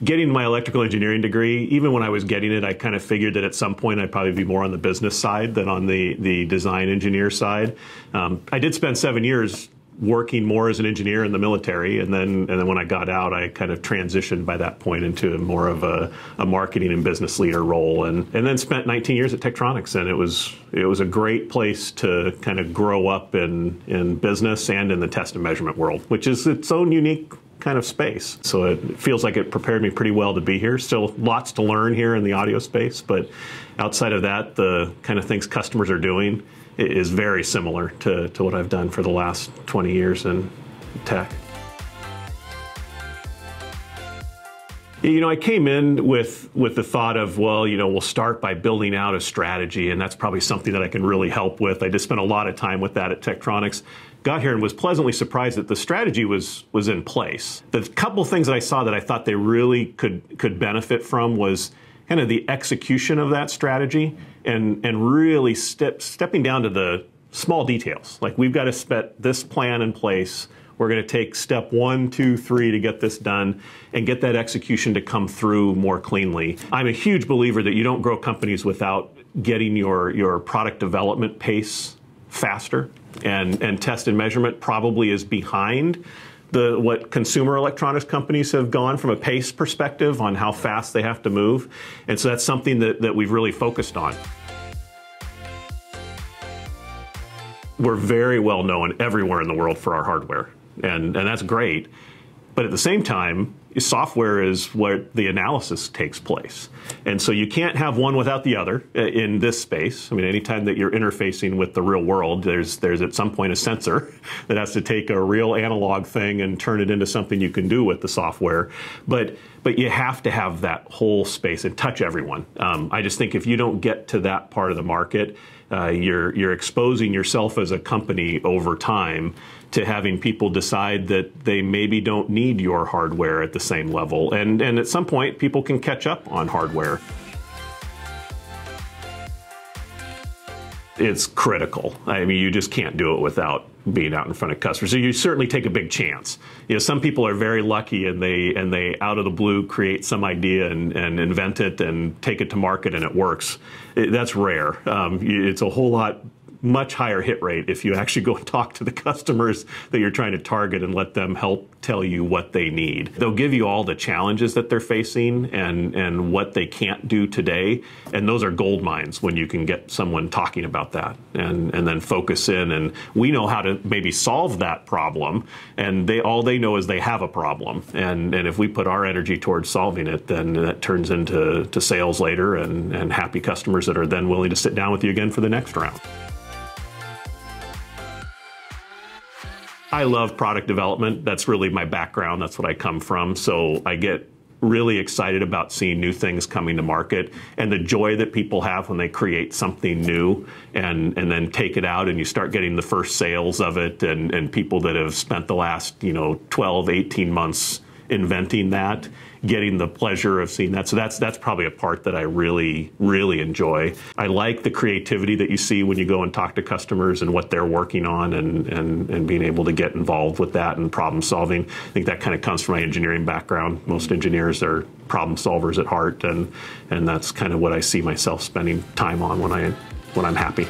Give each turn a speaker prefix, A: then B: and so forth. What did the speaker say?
A: Getting my electrical engineering degree, even when I was getting it, I kind of figured that at some point I'd probably be more on the business side than on the design engineer side. I did spend 7 years working more as an engineer in the military, and then when I got out, I kind of transitioned by that point into more of a marketing and business leader role, and then spent 19 years at Tektronix, and it was a great place to kind of grow up in business and in the test and measurement world, which is its own unique kind of space. So it feels like it prepared me pretty well to be here. Still lots to learn here in the audio space, but outside of that, the kind of things customers are doing is very similar to what I've done for the last 20 years in tech. You know, I came in with the thought of, well, you know, we'll start by building out a strategy, and that's probably something that I can really help with. I just spent a lot of time with that at Tektronix. Got here and was pleasantly surprised that the strategy was in place. The couple things that I saw that I thought they really could benefit from was kind of the execution of that strategy and really stepping down to the small details. Like, we've got to set this plan in place. We're going to take step 1, 2, 3 to get this done and get that execution to come through more cleanly. I'm a huge believer that you don't grow companies without getting your product development pace faster, and test and measurement probably is behind what consumer electronics companies have gone from a pace perspective on how fast they have to move. And so that's something that we've really focused on. We're very well known everywhere in the world for our hardware, and that's great. But at the same time, software is where the analysis takes place. And so you can't have one without the other in this space. I mean, anytime that you're interfacing with the real world, there's at some point a sensor that has to take a real analog thing and turn it into something you can do with the software. But you have to have that whole space and touch everyone. I just think if you don't get to that part of the market, you're exposing yourself as a company over time to having people decide that they maybe don't need your hardware at the same level. And at some point, people can catch up on hardware. It's critical. I mean, you just can't do it without being out in front of customers. So you certainly take a big chance. You know, some people are very lucky and they out of the blue create some idea and invent it and take it to market and it works. That's rare. It's a whole lot much higher hit rate if you actually go and talk to the customers that you're trying to target and let them help tell you what they need. They'll give you all the challenges that they're facing and what they can't do today, and those are gold mines when you can get someone talking about that and then focus in, and we know how to maybe solve that problem, and all they know is they have a problem, and if we put our energy towards solving it, then that turns into sales later and happy customers that are then willing to sit down with you again for the next round. I love product development. That's really my background. That's what I come from. So I get really excited about seeing new things coming to market and the joy that people have when they create something new and then take it out and you start getting the first sales of it and people that have spent the last 12, 18 months inventing that, getting the pleasure of seeing that. So that's probably a part that I really, really enjoy. I like the creativity that you see when you go and talk to customers and what they're working on and being able to get involved with that and problem solving. I think that kind of comes from my engineering background. Most engineers are problem solvers at heart, and that's kind of what I see myself spending time on when I'm happy.